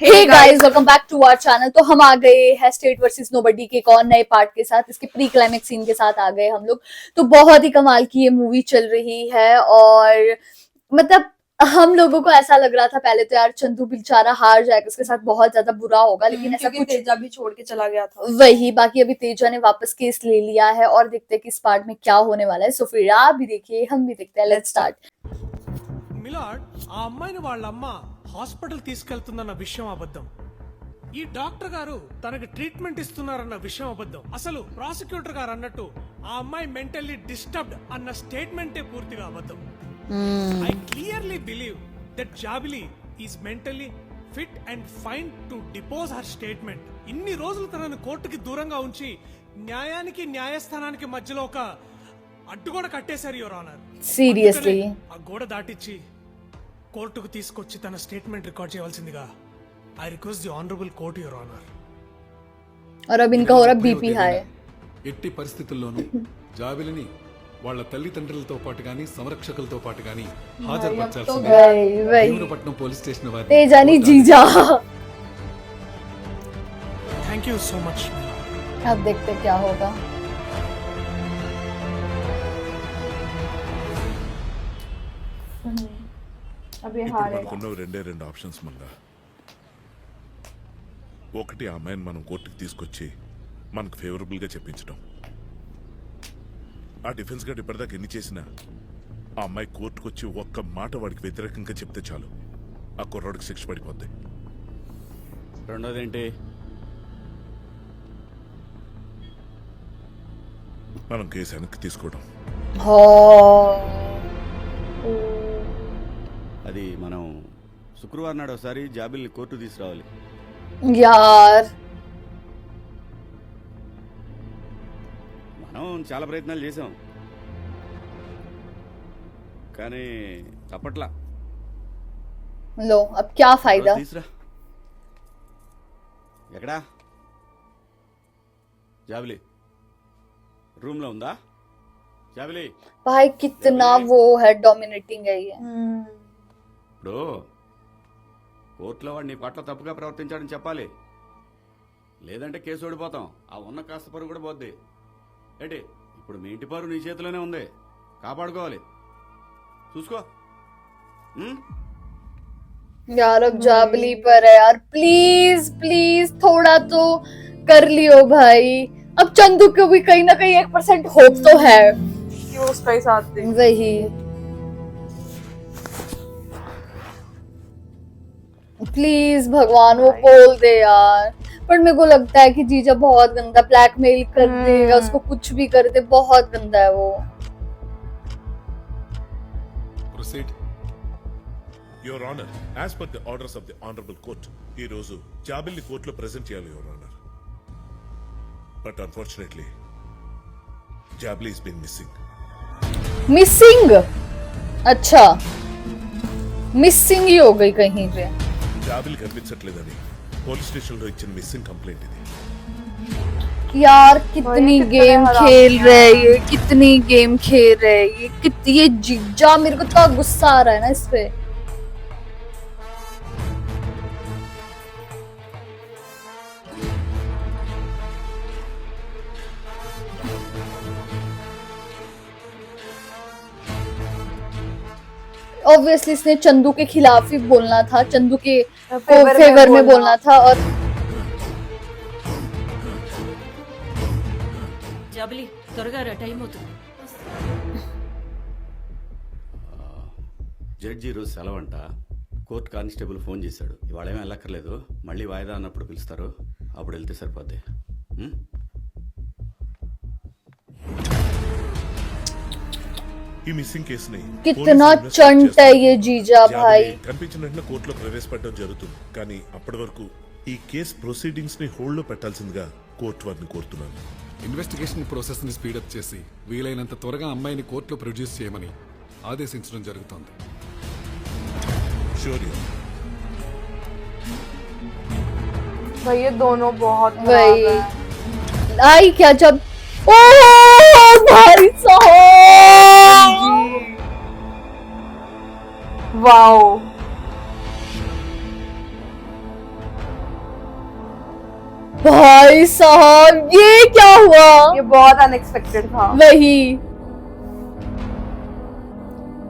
Hey guys welcome back to our channel. तो हम आ गए हैं स्टेट वर्सेस नोबडी के एक और नए पार्ट के साथ, इसके प्री क्लाइमेक्स सीन के साथ आ गए हम लोग। तो बहुत ही कमाल की ये मूवी चल रही है और मतलब हम लोगों को ऐसा लग रहा था पहले तो यार चंदू बेचारा हार जाएगा, उसके साथ बहुत ज्यादा बुरा होगा, लेकिन ऐसा कुछ तेजा भी छोड़ के चला गया था। वही बाकी अभी तेजा ने वापस केस ले लिया है और देखते हैं कि इस पार्ट में क्या होने वाला है। सो फिर आप भी देखिए, हम भी देखते हैं। Let's start. మిలాడ్ ఆ అమ్మాయిని వాళ్ళ అమ్మ హాస్పిటల్ తీసుకెళ్తుందన్న విషయం అబద్ధం. ఈ డాక్టర్ గారు తనకి ట్రీట్మెంట్ ఇస్తున్నారన్న విషయం అబద్ధం. అసలు ప్రాసిక్యూటర్ గారు అన్నట్టు ఆ అమ్మాయి మెంటల్లీ డిస్టర్బ్డ్ అన్న స్టేట్మెంటే పూర్తిగా అబద్ధం. I clearly believe that Jabili is mentally fit and fine to depose her statement. ఇన్ని రోజులు తనను కోర్టుకి దూరంగా ఉంచి న్యాయానికి న్యాయస్థానానికి మధ్యలో ఒక అడ్డుగోడ కట్టేశారు యువర్ ఆనర్. సీరియస్లీ ఆ గోడ దాటిచ్చి కోర్టుకు తీసుకొచ్చి తన స్టేట్మెంట్ రికార్డ్ చేయవలసిందిగా I request the honourable court your honour. और अब इनका हो रहा बीपी हाई. ఎట్టి పరిస్థితుల్లోనూ జాబిలిని వాళ్ళ తల్లిదండ్రులతో పాటు గాని సంరక్షకులతో పాటు గాని హాజరుపరచాల్సింది. భీమునిపట్నం పోలీస్ స్టేషన్ వారి तेजानी जीजा. Thank you so much. अब देखते क्या होगा. अभी ఇప్పుడు हारेगा. మనకున్న రెండు ఆప్షన్స్ మళ్ళా. ఒకటి ఆ అమ్మాయిని మనం కోర్టుకి తీసుకొచ్చి మనకు ఫేవరబుల్ గా చెప్పించడం. ఆ డిఫెన్స్ గార్డ్ ఇప్పటిదాకా ఎన్ని చేసినా ఆ అమ్మాయి కోర్టుకు వచ్చి ఒక్క మాట వాడికి వ్యతిరేకంగా చెప్తే చాలు, ఆ కుర్రాడికి శిక్ష పడిపోద్ది. రెండోదేంటి? మనం కేసు వెనక్కి తీసుకోవడం. అది మనం శుక్రవారం నాడు ఒకసారి జాబిల్ని కోర్టు తీసుకురావాలి. यार మనం చాలా ప్రయత్నాలు చేసాం కానీ తప్పట్లా. लो अब क्या फायदा. తీసురా. ఎక్కడా జాబిలి? రూమ్ లో ఉందా జాబిలి? भाई कितना वो है, डोमिनेटिंग है ये. ఇప్పుడు కోర్టులో వాడు నీ పట్ల తప్పుగా ప్రవర్తించాడని చెప్పాలి, లేదంటే కేసు ఓడిపోతాం. ఆ ఉన్న కాస్త పరువు కూడా పోద్ది. ఏంటి ఇప్పుడు మీ ఇంటి పరువు నీ చేతిలోనే ఉంది, కాపాడుకోవాలి, చూసుకో. यार अब जाबली पर है यार, प्लीज प्लीज थोड़ा तो कर लियो भाई. अब चंदू को भी कहीं ना कहीं 1% होप तो है. कि वो उसका ही साथ दे. वही प्लीज भगवान वो बोल दे यार. पर मेरे को लगता है कि जीजा बहुत गंदा ब्लैकमेल कर देगा, उसको कुछ भी कर दे, बहुत गंदा है वो. Proceed. Your honour, as per the orders of the honourable court ఈ రోజు జాబిల్ని కోర్టులో ప్రెజెంట్ చేయాలి your honour. But unfortunately Jabili is been missing. Missing? अच्छा मिसिंग ही हो गई कहीं पे. జాబిలి కనిపించట్లేదని పోలీస్ స్టేషన్ లో ఇచ్చిన మిస్సింగ్ కంప్లైంట్ ఇది. यार कितनी कितना गेम हराम खेल है. रहे हैं ये, कितनी गेम खेल रहे हैं ये, कितनी ये जीजा. मेरे को तो गुस्सा आ रहा है ना इस पे. ऑब्वियसली इसने चंदू के खिलाफ ही बोलना था, चंदू के फेवर में बोलना था. और జాబిలి త్వరగా రా, టైం అవుతుంది. జడ్జి ఈరోజు సెలవంట. కోర్టు కానిస్టేబుల్ ఫోన్ చేశాడు, ఇవాళ ఏమీ వెళ్ళక్కర్లేదు, మళ్ళీ వాయిదా అన్నప్పుడు పిలుస్తారు, అప్పుడు వెళ్తే సరిపోద్ది. ఈ మిస్సింగ్ కేసుని कितना चंट है ये जीजा भाई. కనిపించిన వెంటనే కోర్టులో ప్రవేశపెట్టడం జరుగుతుంది, కానీ అప్పటి వరకు ఈ కేసు ప్రొసీడింగ్స్ ని హోల్డ్ లో పెట్టాల్సిందిగా కోర్టు వారిని కోరుతున్నాను. ఇన్వెస్టిగేషన్ ప్రాసెస్ ని స్పీడప్ చేసి వీలైనంత త్వరగా అమ్మాయిని కోర్టులో ప్రొడ్యూస్ చేయమని ఆదేశించడం జరుగుతోంది. Sure your. भाई ये दोनों बहुत वही खराब हैं. आई क्या जब ओ भाई साहब. वाओ भाई साहब ये क्या हुआ? ये बहुत अनएक्सपेक्टेड था। वही।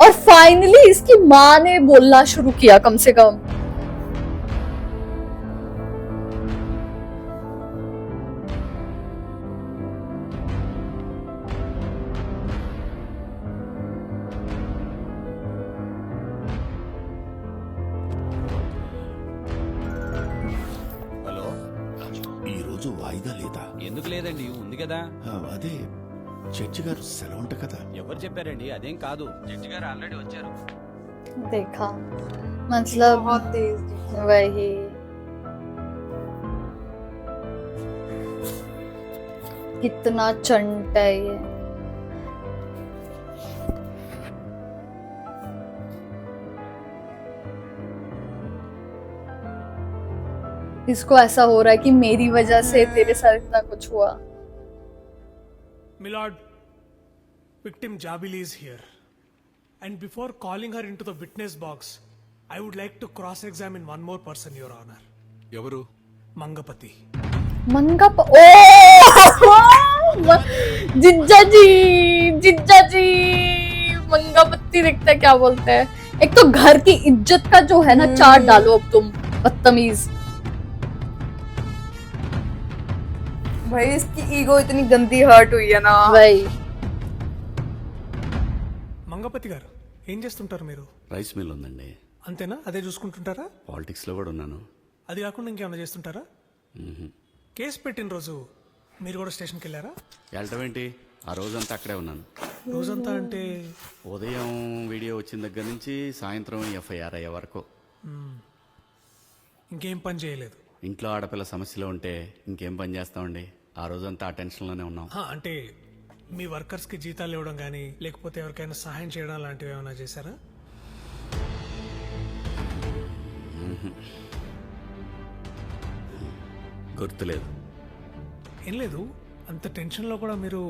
और फाइनली इसकी माँ ने बोलना शुरू किया कम से कम। హలో ఈరోజు వాయిదా లేదా? ఎందుకు లేదండి ఉంది కదా. అదే జడ్జి గారు సెలవుంట కదా. ఎవరు చెప్పారండి? అదేం కాదు, జడ్జి గారు ఆల్రెడీ వచ్చారు. देखा मतलब बहुत तेज। वही। कितना चंट है ये। इसको ऐसा हो रहा है कि मेरी वजह से तेरे साथ इतना कुछ हुआ। Milord, victim Jabili is here. And before calling her into the witness box, I would like to cross-examine one more person, Your Honor. ఎవరు? Mangapati. मंगप ओ जिज्जा जी मंगापत्ती दिखता है, क्या बोलते हैं। एक तो घर की इज्जत का जो है ना चार्ट डालो अब तुम, बदतमीज। भाई इसकी ईगो इतनी गंदी हर्ट हुई है ना। वही। మంగపతి గారు ఏం చేస్తుంటారు మీరు? రైస్ మిల్ ఉందండి. అంతేనా? అదే చూసుకుంటుంటారా? పాలిటిక్స్లో కూడా ఉన్నాను. అది కాకుండా ఇంకేమైనా చేస్తుంటారా? కేసు పెట్టిన రోజు మీరు కూడా స్టేషన్కి వెళ్ళారా? వెళ్ళటం ఏంటి, ఆ రోజంతా అక్కడే ఉన్నాను. రోజంతా అంటే ఉదయం వీడియో వచ్చిన దగ్గర నుంచి సాయంత్రం ఎఫ్ఐఆర్ అయ్యే వరకు. ఇంకేం పని చేయలేదు. ఇంట్లో ఆడపిల్ల సమస్యలో ఉంటే ఇంకేం పని చేస్తామండి, ఆ రోజంతా ఆ టెన్షన్లోనే ఉన్నాం. అంటే మీ వర్కర్స్కి జీతాలు ఇవ్వడం కానీ లేకపోతే ఎవరికైనా సహాయం చేయడం లాంటివి ఏమైనా చేశారా? గుర్తులేదు. ఏం లేదు, అంత టెన్షన్లో కూడా మీరు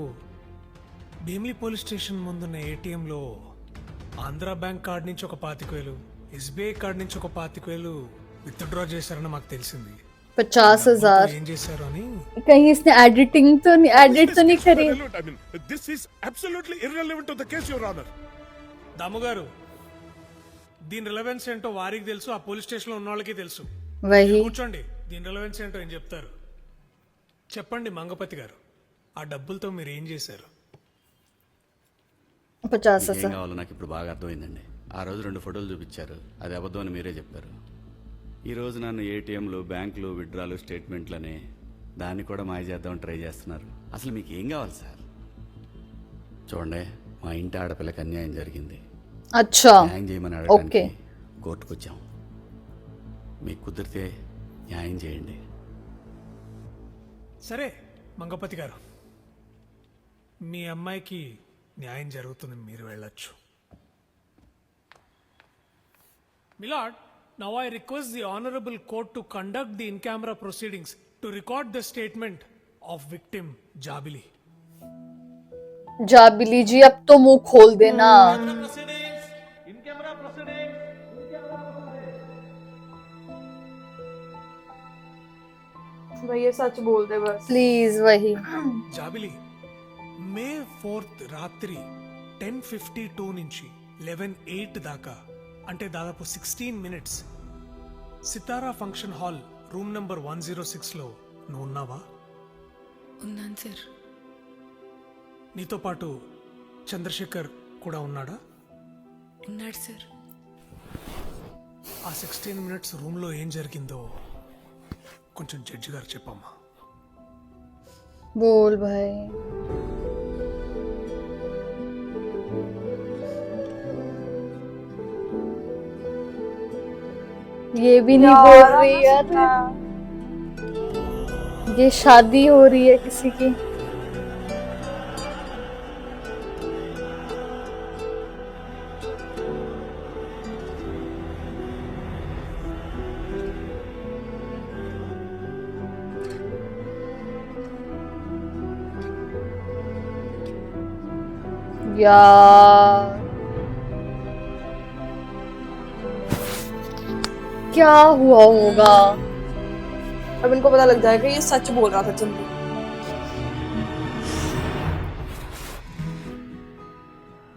భీమిలి పోలీస్ స్టేషన్ ముందున్న ఏటీఎంలో ఆంధ్రా బ్యాంక్ కార్డ్ నుంచి ఒక 25,000, ఎస్బీఐ కార్డ్ నుంచి ఒక 25,000 విత్డ్రా చేశారని మాకు తెలిసింది. 50,000 ఏం చేశారు అని. कहीं इसने एडिट तो नहीं करी। I mean, this is absolutely irrelevant to the case, Your Honor. దాము గారు, దీని రిలవెన్స్ ఏంటో వారికి తెలుసు, ఆ పోలీస్ స్టేషన్లో ఉన్న వాళ్ళకి తెలుసు. वही। కూర్చోండి, దీని రిలవెన్స్ ఏంటో ఏం చెప్తారు. చెప్పండి మంగపతి గారు, ఆ డబ్బులతో మీరు ఏం చేశారు? 50,000। ఏం కావాలో నాకు ఇప్పుడు బాగా అర్థమైందండి. ఆ రోజు 2 ఫోటోలు చూపించారు, అది అబద్ధం అని మీరే చెప్పారు. ఈ రోజు నన్ను ఏటీఎంలు, బ్యాంకులు, విత్డ్రాలు, స్టేట్మెంట్లని దాన్ని కూడా మాయ చేద్దామని ట్రై చేస్తున్నారు. అసలు మీకు ఏం కావాలి సార్? చూడండి, మా ఇంటి ఆడపిల్లకి అన్యాయం జరిగింది, अच्छा న్యాయం చేయమని ఓకే। అడగడానికి కోర్టుకు వచ్చాం. మీకు కుదిరితే న్యాయం చేయండి. సరే మంగపతి గారు, మీ అమ్మాయికి న్యాయం జరుగుతుంది, మీరు వెళ్ళొచ్చు. My lord, now I request the honorable court to conduct the in-camera proceedings to record the statement of victim Jabili. जाबिली जी अब तो मुंह खोल देना। भैया सच बोल दे बस। प्लीज। वही। జాబిలి, మే 4th రాత్రి 10:52 నుంచి 11:08 దాకా, అంటే దాదాపు 16 minutes సితారా ఫంక్షన్ హాల్ రూమ్ నంబర్ 106లో నువ్వు ఉన్నావా? ఉన్నాను సార్. నీతో పాటు చంద్రశేఖర్ కూడా ఉన్నాడా? ఉన్నాడు సార్. ఆ 16 minutes రూమ్లో ఏం జరిగిందో కొంచెం జడ్జి గారు చెప్పమ్మా. बोल भाई। ये भी नहीं बोल रही यार, ये शादी हो रही है किसी की। यार क्या हुआ होगा? अब इनको पता लग जाएगा ये सच बोल रहा था चंदू।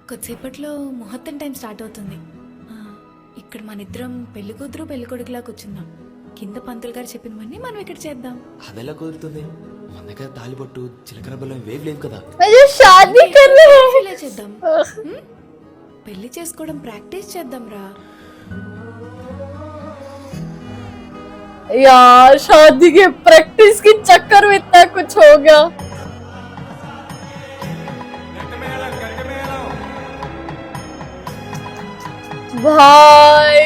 కొద్దిసేపట్లో ముహూర్తం టైం స్టార్ట్ అవుతుంది. ఇక్కడ మన ఇద్దరం పెళ్లి కూతురు పెళ్లి కొడుకులా కూర్చుందాం. కింద పంతులు గారు చెప్పినవన్నీ మనం ఇక్కడ చేద్దాం. అదెలా కుదురుతుంది? మన దగ్గర తాలిబొట్టు చిలకర బెల్లం వేవ్ లేవు కదా. मुझे शादी करनी है ఇలా చేద్దాం. పెళ్లి చేసుకోవడం ప్రాక్టీస్ చేద్దాం రా. यार शादी के प्रैक्टिस के चक्कर में इतना कुछ हो गया. भाई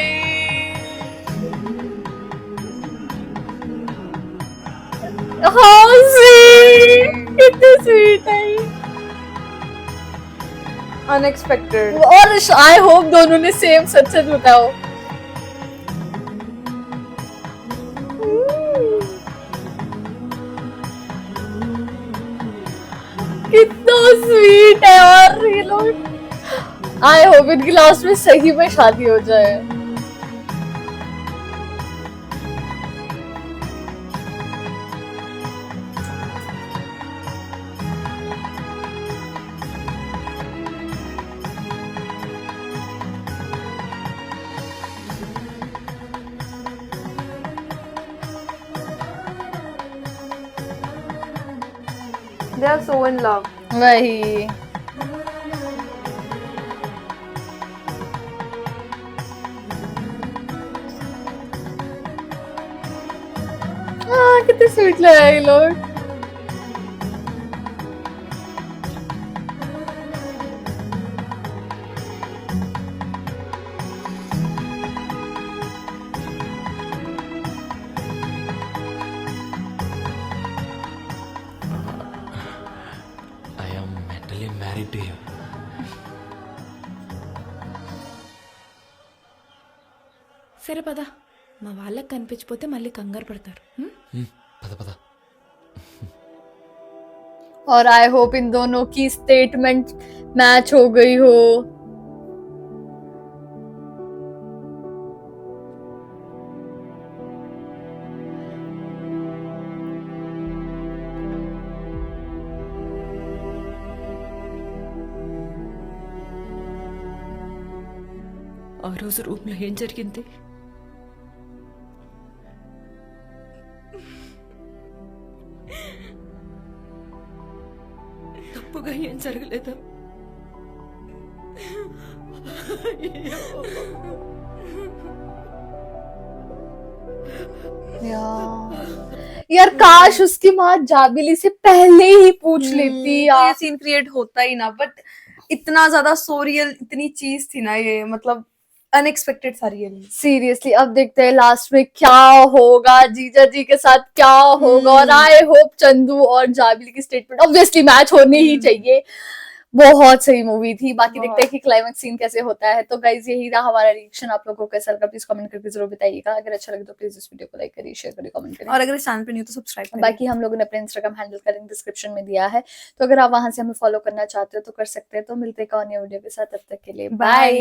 हाँ स्वीट, कितनी स्वीट है ये. अनएक्सपेक्टेड। और आई होप दोनों ने सेम सच सच बताओ. कितना स्वीट है यार ये लोग. आई होप इनकी लास्ट में सही में शादी हो जाए. They are so in love. वही कितने स्वीट लग रहे हैं ये लोग. I am mentally married to you. సరే పద, మా వాళ్ళకి కనిపించిపోతే మళ్ళీ కంగారు పడతారు. పద పద. और आई होप इन दोनों की स्टेटमेंट मैच हो गई हो. ఆ రోజు రూమ్లో ఏం జరిగింది? తప్పుగా ఏం జరగలేదా? यार काश उसकी माँ जाबिली से पहले ही पूछ लेती ये यार. सीन क्रिएट होता ही ना, बट इतना ज्यादा सोरियल इतनी चीज थी ना ये, मतलब अनएक्सपेक्टेड था रियली. सीरियसली अब देखते हैं लास्ट में क्या होगा, जीजा जी के साथ क्या होगा. और आई होप चंदू और जाबिली की स्टेटमेंट ऑब्वियसली मैच होने ही चाहिए. बहुत सही मूवी थी. बाकी देखते हैं कि क्लाइमेक्स सीन कैसे होता है. तो गाइज यही रहा हमारा रिएक्शन. आप लोगों को कैसा लगा प्लीज कमेंट करके जरूर बताइएगा. अगर अच्छा लगे तो प्लीज इस वीडियो को लाइक करिए, शेयर करिए, कमेंट करिए. और अगर इस चैनल पे नहीं हो तो सब्सक्राइब करें. बाकी हम लोगों ने अपने इंस्टाग्राम हैंडल का लिंक डिस्क्रिप्शन में दिया है, तो अगर आप वहां से हमें फॉलो करना चाहते हो तो कर सकते हैं. तो मिलते हैं एक और नई वीडियो के साथ. तब तक के लिए बाय.